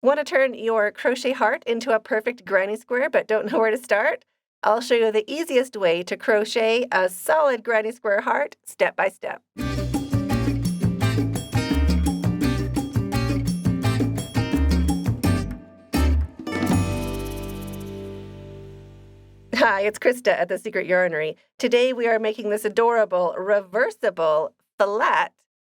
Want to turn your crochet heart into a perfect granny square but don't know where to start? I'll show you the easiest way to crochet a solid granny square heart step by step. Hi, it's Krista at The Secret Yarnery. Today we are making this adorable, reversible, flat,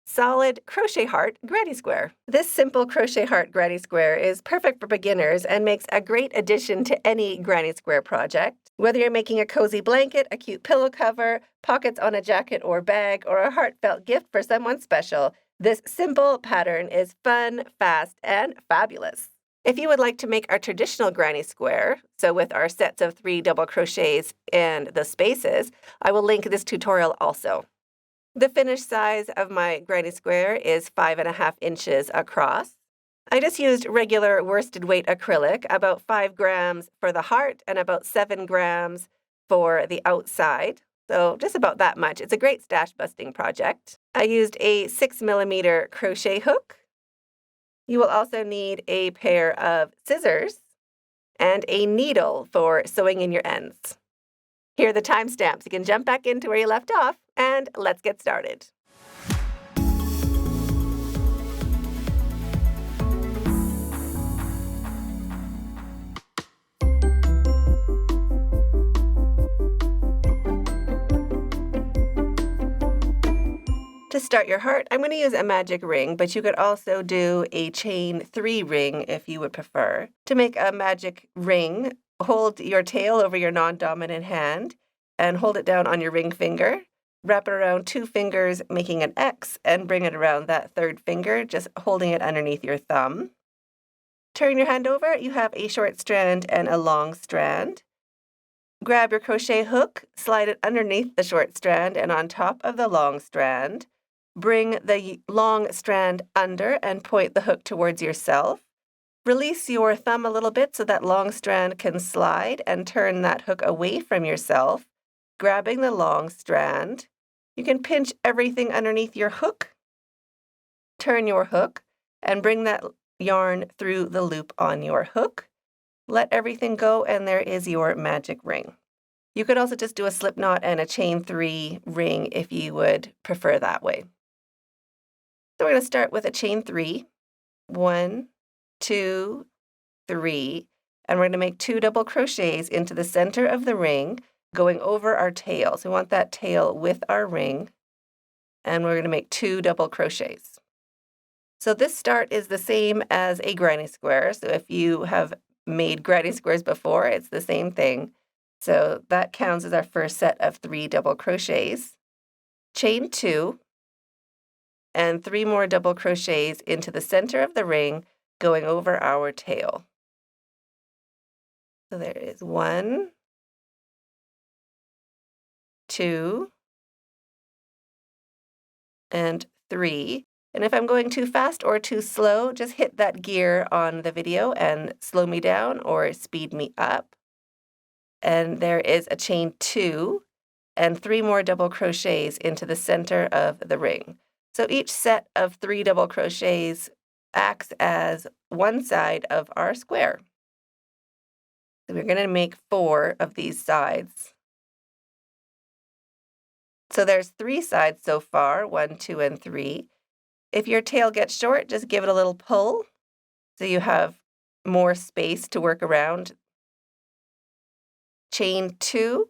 solid crochet heart granny square. This simple crochet heart granny square is perfect for beginners and makes a great addition to any granny square project. Whether you're making a cozy blanket, a cute pillow cover, pockets on a jacket or bag, or a heartfelt gift for someone special, this simple pattern is fun, fast, and fabulous. If you would like to make our traditional granny square, so with our sets of 3 double crochets and the spaces, I will link this tutorial also. The finished size of my granny square is 5.5 inches across. I just used regular worsted weight acrylic, about 5 grams for the heart and about 7 grams for the outside. So just about that much. It's a great stash busting project. I used a 6mm crochet hook. You will also need a pair of scissors and a needle for sewing in your ends. Here are the timestamps. You can jump back into where you left off, and let's get started. To start your heart, I'm going to use a magic ring, but you could also do a chain 3 ring if you would prefer. To make a magic ring, hold your tail over your non-dominant hand and hold it down on your ring finger. Wrap it around 2 fingers, making an X, and bring it around that 3rd finger, just holding it underneath your thumb. Turn your hand over. You have a short strand and a long strand. Grab your crochet hook, slide it underneath the short strand and on top of the long strand. Bring the long strand under and point the hook towards yourself. Release your thumb a little bit so that long strand can slide and turn that hook away from yourself, grabbing the long strand. You can pinch everything underneath your hook, turn your hook, and bring that yarn through the loop on your hook. Let everything go, and there is your magic ring. You could also just do a slip knot and a chain 3 ring if you would prefer that way. So we're going to start with a chain 3. 1, 2, 3, and we're going to make 2 double crochets into the center of the ring, going over our tail. So we want that tail with our ring, and we're going to make 2 double crochets. So this start is the same as a granny square. So if you have made granny squares before, it's the same thing. So that counts as our first set of 3 double crochets. Chain 2, and 3 more double crochets into the center of the ring, going over our tail. So there is 1, 2, and 3. And if I'm going too fast or too slow, just hit that gear on the video and slow me down or speed me up. And there is a chain 2 and 3 more double crochets into the center of the ring. So each set of 3 double crochets acts as one side of our square. So we're going to make 4 of these sides. So there's 3 sides so far, 1, 2, and 3. If your tail gets short, just give it a little pull so you have more space to work around. Chain 2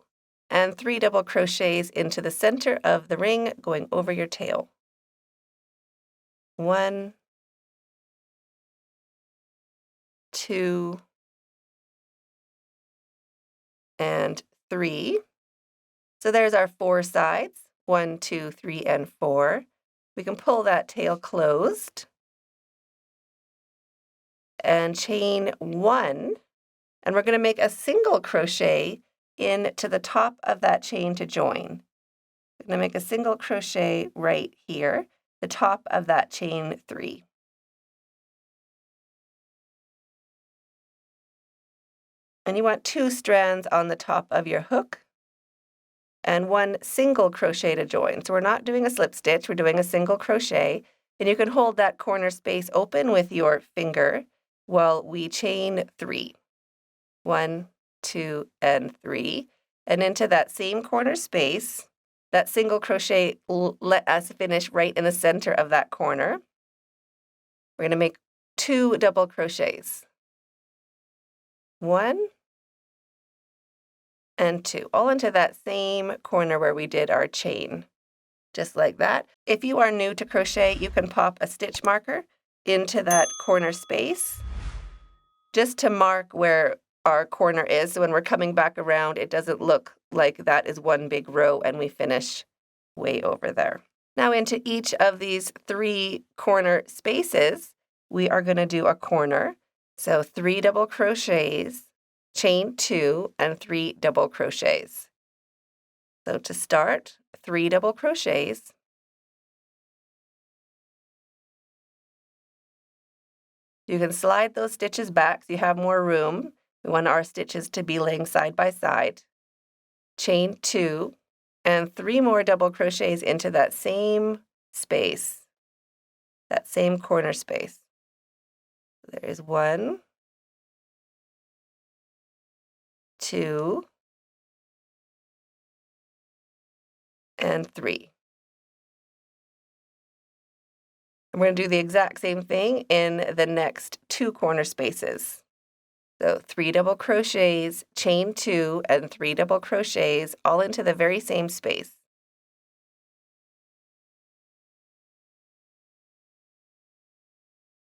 and 3 double crochets into the center of the ring, going over your tail. 1, 2, and 3. So there's our 4 sides, 1, 2, 3, and 4. We can pull that tail closed and chain 1, and we're going to make a single crochet into the top of that chain to join. We're going to make a single crochet right here, the top of that chain 3. And you want 2 strands on the top of your hook and 1 single crochet to join. So we're not doing a slip stitch, we're doing a single crochet. And you can hold that corner space open with your finger. Well, we chain 3. 1, 2, and 3. And into that same corner space, that single crochet let us finish right in the center of that corner. We're going to make 2 double crochets. 1 and 2, all into that same corner where we did our chain, just like that. If you are new to crochet, you can pop a stitch marker into that corner space just to mark where our corner is. So when we're coming back around, it doesn't look like that is one big row and we finish way over there. Now into each of these 3 corner spaces, we are going to do a corner. So 3 double crochets, chain 2, and 3 double crochets. So to start, 3 double crochets, you can slide those stitches back so you have more room. We want our stitches to be laying side by side. Chain 2, and 3 more double crochets into that same space, that same corner space. There is 1, 2, and 3. And we're going to do the exact same thing in the next 2 corner spaces. So 3 double crochets, chain 2, and 3 double crochets, all into the very same space.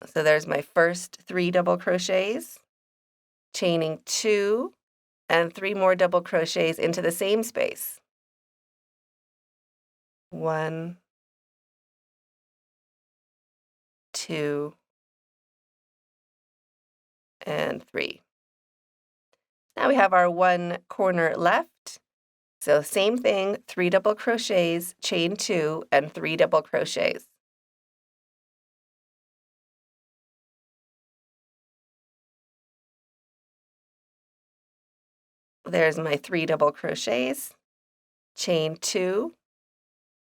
So there's my first 3 double crochets, chaining 2, and 3 more double crochets into the same space. 1, 2, and 3. Now we have our 1 corner left. So same thing, 3 double crochets, chain 2, and 3 double crochets. There's my 3 double crochets, chain 2,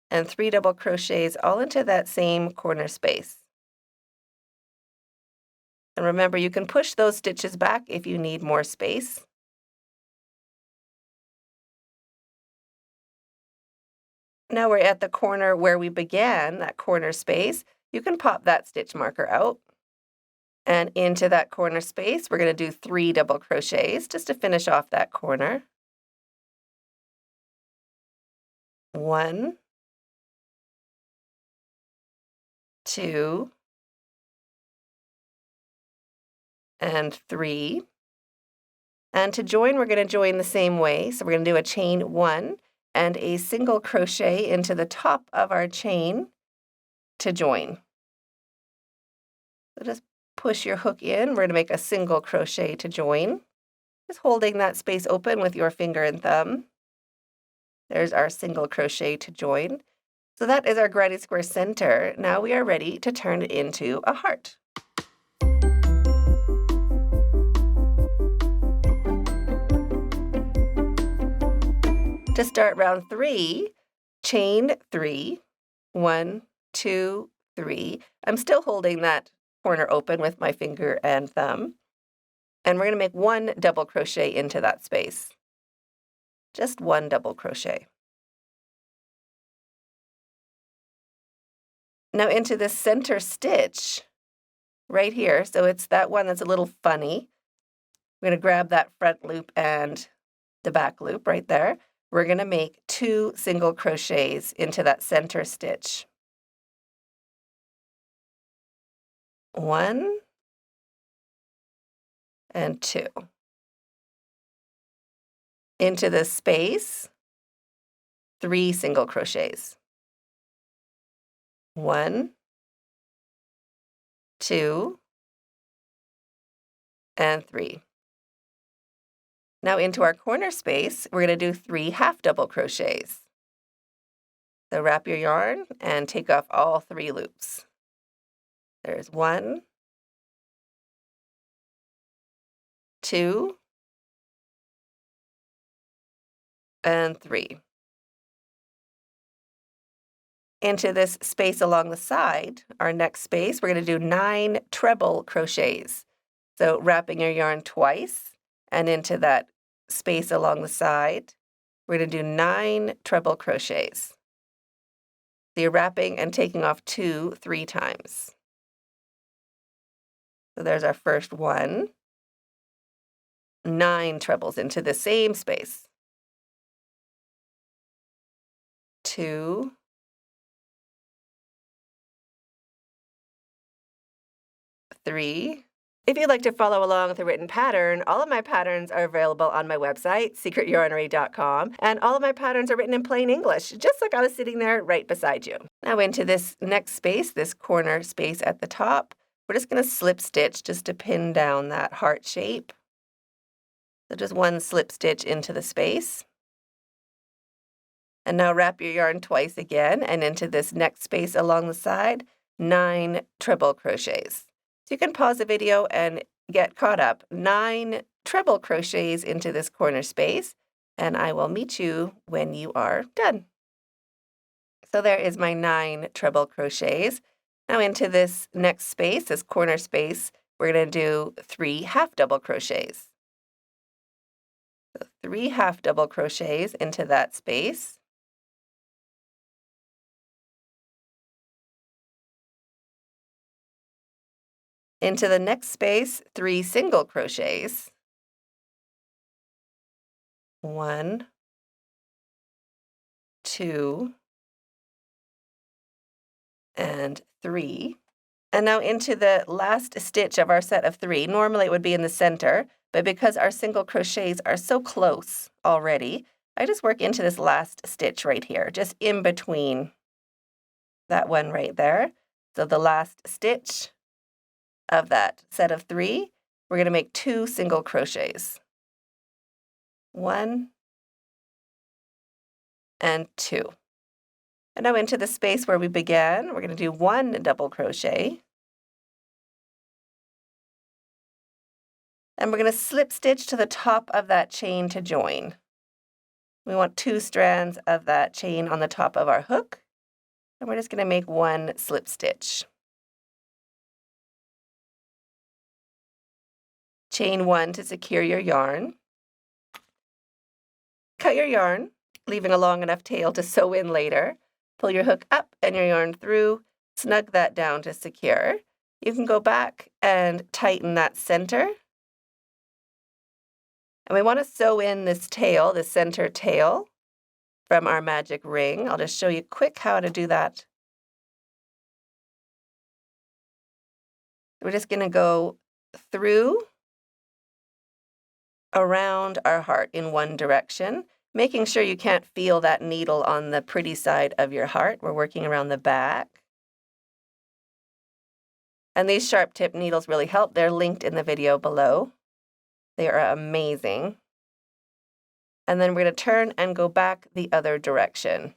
and 3 double crochets all into that same corner space. And remember, you can push those stitches back if you need more space. Now we're at the corner where we began, that corner space. You can pop that stitch marker out. And into that corner space, we're going to do 3 double crochets just to finish off that corner. 1, 2, and 3. And to join, we're going to join the same way. So we're going to do a chain 1 and a single crochet into the top of our chain to join. So just push your hook in. We're going to make a single crochet to join. Just holding that space open with your finger and thumb. There's our single crochet to join. So that is our granny square center. Now we are ready to turn it into a heart. To start round 3, chain 3, 1, 2, 3. I'm still holding that corner open with my finger and thumb. And we're going to make 1 double crochet into that space. Just 1 double crochet. Now into this center stitch right here, so it's that one that's a little funny. We're going to grab that front loop and the back loop right there. We're going to make 2 single crochets into that center stitch. 1 and 2. Into this space, 3 single crochets. 1, 2, and 3. Now into our corner space, we're going to do 3 half double crochets. So wrap your yarn and take off all 3 loops. There's 1, 2, and 3. Into this space along the side, our next space, we're going to do 9 treble crochets. So wrapping your yarn twice and into that space along the side, we're going to do 9 treble crochets. So you're wrapping and taking off 2 3 times. So there's our first one. 9 trebles into the same space. 2, 3. If you'd like to follow along with a written pattern, all of my patterns are available on my website, secretyarnery.com, and all of my patterns are written in plain English, just like I was sitting there right beside you. Now into this next space, this corner space at the top, we're just going to slip stitch just to pin down that heart shape. So just 1 slip stitch into the space. And now wrap your yarn twice again and into this next space along the side, 9 treble crochets. So you can pause the video and get caught up. 9 treble crochets into this corner space, and I will meet you when you are done. So there is my 9 treble crochets. Now into this next space, this corner space, we're going to do 3 half double crochets. So 3 half double crochets into that space. Into the next space, 3 single crochets. 1, 2, and 3. And now into the last stitch of our set of 3. Normally it would be in the center, but because our single crochets are so close already, I just work into this last stitch right here, just in between that one right there. So the last stitch of that set of 3, we're going to make 2 single crochets. 1 and 2. And now into the space where we began, we're going to do 1 double crochet. And we're going to slip stitch to the top of that chain to join. We want 2 strands of that chain on the top of our hook, and we're just going to make 1 slip stitch. Chain 1 to secure your yarn. Cut your yarn, leaving a long enough tail to sew in later. Pull your hook up and your yarn through, snug that down to secure. You can go back and tighten that center. And we want to sew in this tail, the center tail, from our magic ring. I'll just show you quick how to do that. We're just going to go through, around our heart in one direction, making sure you can't feel that needle on the pretty side of your heart. We're working around the back. And these sharp tip needles really help. They're linked in the video below. They are amazing. And then we're going to turn and go back the other direction,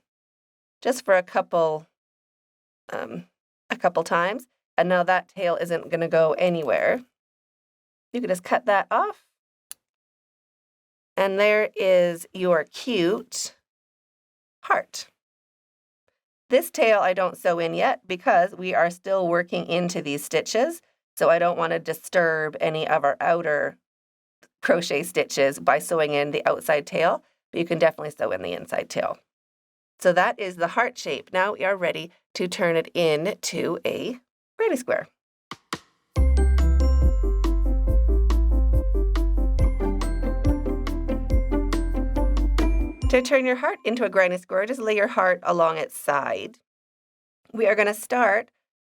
just for a couple times. And now that tail isn't going to go anywhere. You can just cut that off. And there is your cute heart. This tail I don't sew in yet because we are still working into these stitches, so I don't want to disturb any of our outer crochet stitches by sewing in the outside tail, but you can definitely sew in the inside tail. So that is the heart shape. Now we are ready to turn it into a granny square. To turn your heart into a granny square, just lay your heart along its side. We are going to start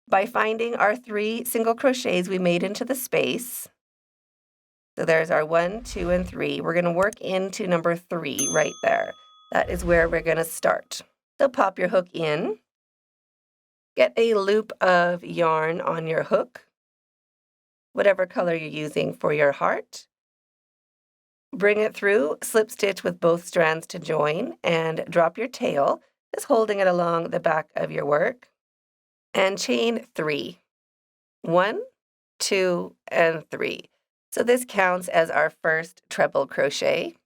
by finding our 3 single crochets we made into the space. So there's our 1, 2, and 3. We're going to work into number 3 right there. That is where we're going to start. So pop your hook in. Get a loop of yarn on your hook, whatever color you're using for your heart. Bring it through, slip stitch with both strands to join, and drop your tail, just holding it along the back of your work. And chain 3. 1, 2, and 3. So this counts as our first treble crochet.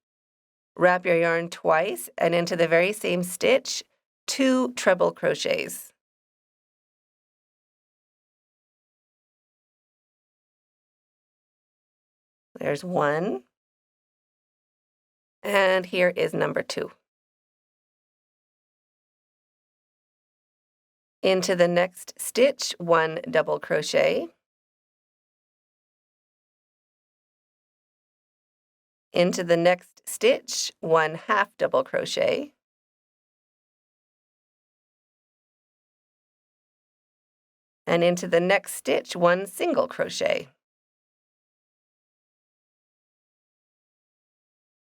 Wrap your yarn twice, and into the very same stitch, 2 treble crochets. There's one. And here is number 2. Into the next stitch, 1 double crochet. Into the next stitch, 1 half double crochet. And into the next stitch, 1 single crochet.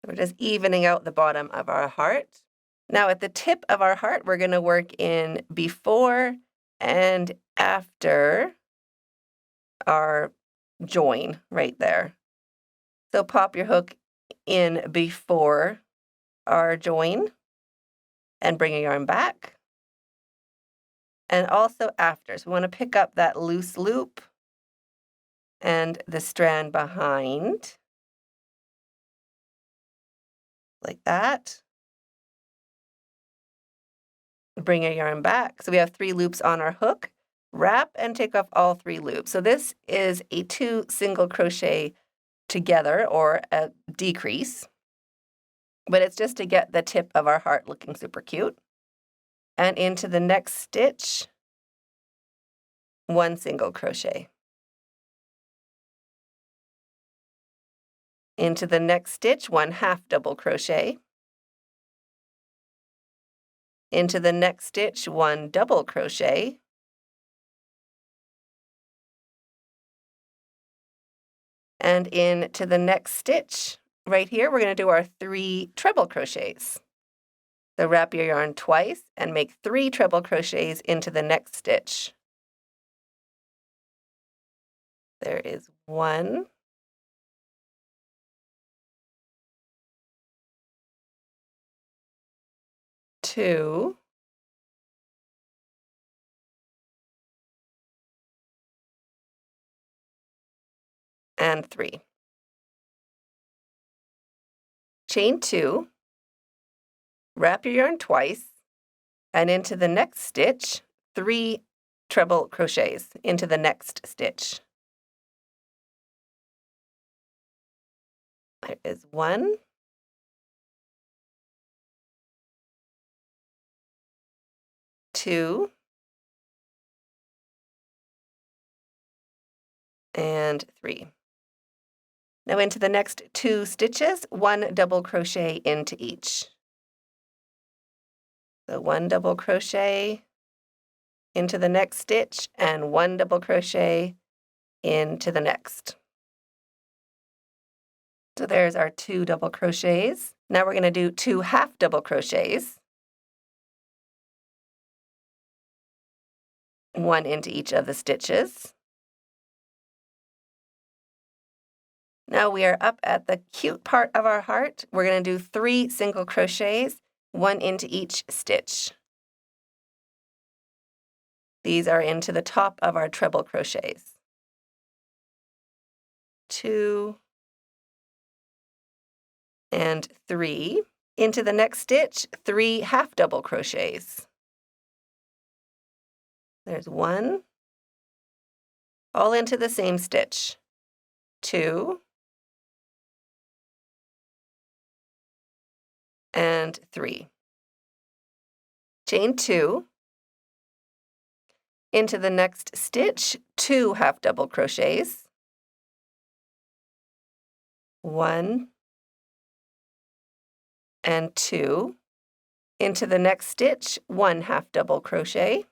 We're just evening out the bottom of our heart. Now at the tip of our heart, we're going to work in before and after our join right there. So pop your hook in before our join and bring your yarn back. And also after. So we want to pick up that loose loop and the strand behind, like that. Bring your yarn back. So we have 3 loops on our hook. Wrap and take off all 3 loops. So this is a 2 single crochet together, or a decrease, but it's just to get the tip of our heart looking super cute. And into the next stitch, 1 single crochet. Into the next stitch, 1 half double crochet. Into the next stitch, 1 double crochet. And into the next stitch, right here, we're going to do our 3 treble crochets. So wrap your yarn twice and make 3 treble crochets into the next stitch. There is 1, 2, and 3. Chain 2, wrap your yarn twice, and into the next stitch, 3 treble crochets into the next stitch. There is 1, 2, and 3. Now into the next 2 stitches, 1 double crochet into each. So 1 double crochet into the next stitch and 1 double crochet into the next. So there's our 2 double crochets. Now we're going to do 2 half double crochets. 1 into each of the stitches. Now we are up at the cute part of our heart. We're going to do 3 single crochets, 1 into each stitch. These are into the top of our treble crochets. 2 and 3. Into the next stitch, 3 half double crochets. There's 1, all into the same stitch. 2 and 3. Chain 2. Into the next stitch, 2 half double crochets. 1 and 2. Into the next stitch, 1 half double crochet.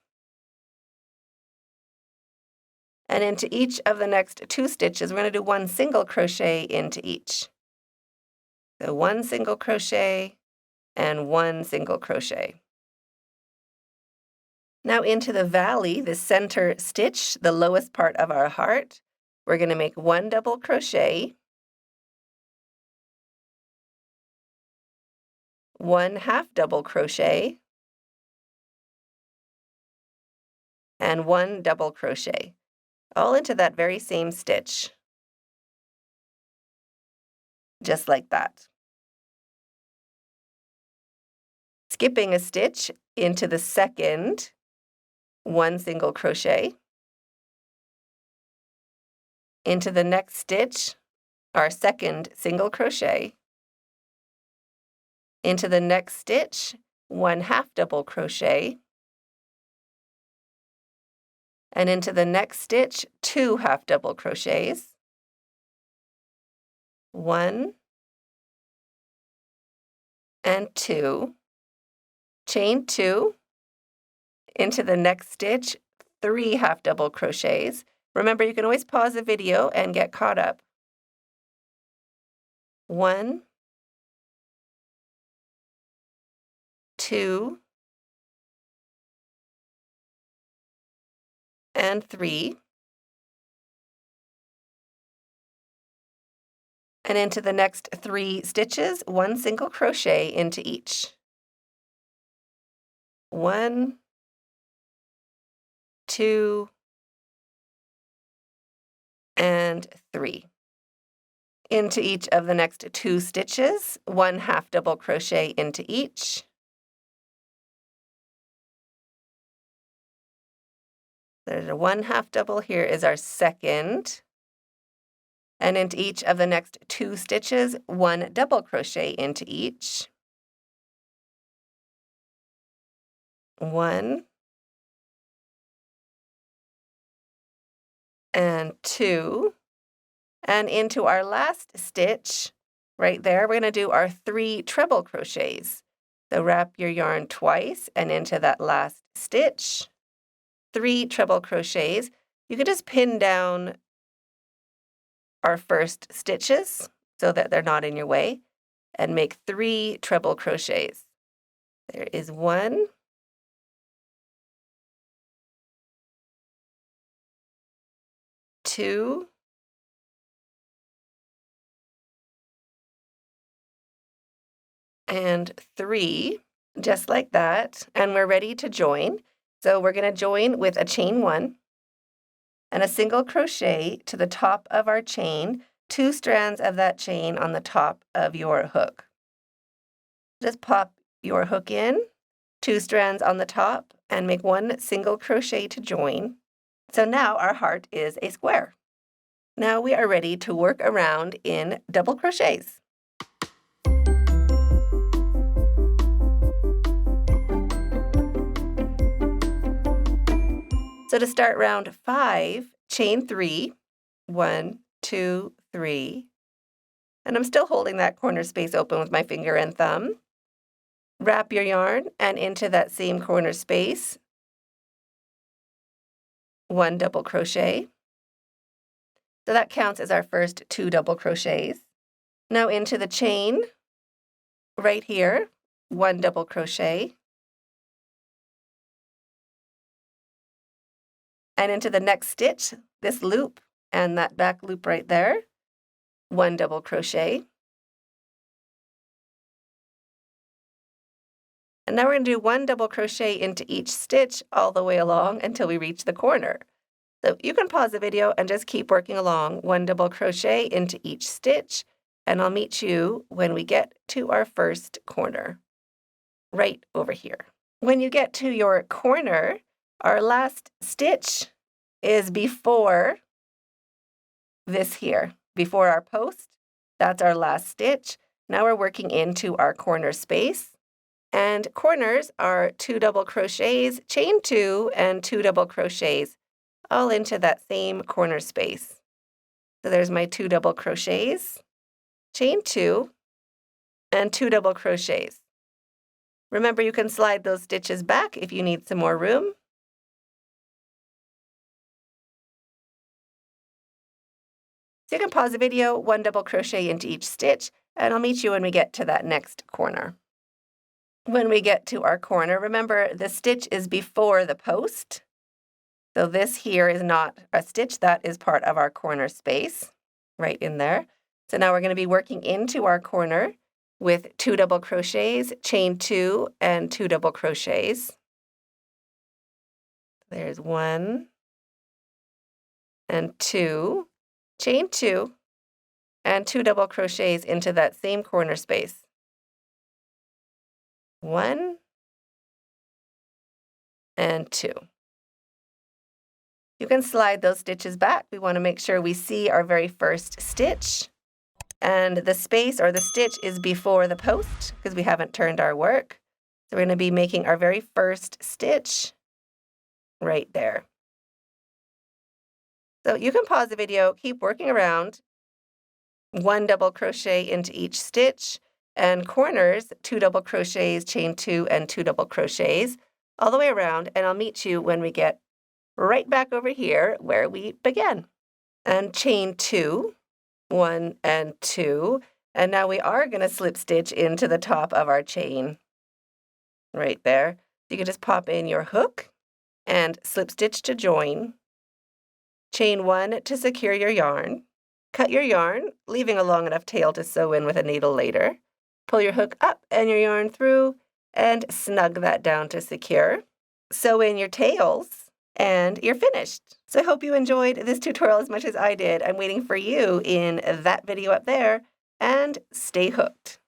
And into each of the next 2 stitches, we're going to do 1 single crochet into each. So 1 single crochet and 1 single crochet. Now into the valley, the center stitch, the lowest part of our heart, we're going to make 1 double crochet, 1 half double crochet, and 1 double crochet, all into that very same stitch, just like that. Skipping a stitch into the second, 1 single crochet. Into the next stitch, our second single crochet. Into the next stitch, 1 half double crochet. And into the next stitch, 2 half double crochets. 1 and 2. Chain 2. Into the next stitch, 3 half double crochets. Remember, you can always pause the video and get caught up. 1, 2, and 3. And into the next 3 stitches, 1 single crochet into each. 1, 2, and 3. Into each of the next 2 stitches, 1 half double crochet into each. There's a 1 half double. Here is our second. And into each of the next 2 stitches, 1 double crochet into each. 1 and 2. And into our last stitch, right there, we're going to do our 3 treble crochets. So wrap your yarn twice and into that last stitch, 3 treble crochets. You can just pin down our first stitches so that they're not in your way and make 3 treble crochets. There is 1, 2, and 3, just like that, and we're ready to join. So we're going to join with a chain 1 and a single crochet to the top of our chain, 2 strands of that chain on the top of your hook. Just pop your hook in, 2 strands on the top, and make 1 single crochet to join. So now our heart is a square. Now we are ready to work around in double crochets. So to start round 5, chain 3, 1, 2, 3, and I'm still holding that corner space open with my finger and thumb. Wrap your yarn and into that same corner space, 1 double crochet. So that counts as our first 2 double crochets. Now into the chain, right here, 1 double crochet. And into the next stitch, this loop and that back loop right there, 1 double crochet. And now we're going to do 1 double crochet into each stitch all the way along until we reach the corner. So you can pause the video and just keep working along, 1 double crochet into each stitch, and I'll meet you when we get to our first corner, right over here. When you get to your corner, our last stitch is before this here, before our post. That's our last stitch. Now we're working into our corner space. And corners are 2 double crochets, chain 2, and 2 double crochets, all into that same corner space. So there's my 2 double crochets, chain 2, and 2 double crochets. Remember, you can slide those stitches back if you need some more room. So you can pause the video, 1 double crochet into each stitch, and I'll meet you when we get to that next corner. When we get to our corner, remember the stitch is before the post. So this here is not a stitch, that is part of our corner space, right in there. So now we're going to be working into our corner with 2 double crochets, chain 2, and 2 double crochets. There's 1 and 2, chain 2, and 2 double crochets into that same corner space. 1 and 2. You can slide those stitches back. We want to make sure we see our very first stitch. And the space or the stitch is before the post because we haven't turned our work. So we're going to be making our very first stitch right there. So you can pause the video, keep working around, 1 double crochet into each stitch, and corners, 2 double crochets, chain 2, and 2 double crochets all the way around, and I'll meet you when we get right back over here where we began. And chain 2, 1 and 2, and now we are going to slip stitch into the top of our chain right there. You can just pop in your hook and slip stitch to join, chain 1 to secure your yarn, cut your yarn, leaving a long enough tail to sew in with a needle later, pull your hook up and your yarn through, and snug that down to secure. Sew in your tails, and you're finished. So I hope you enjoyed this tutorial as much as I did. I'm waiting for you in that video up there, and stay hooked.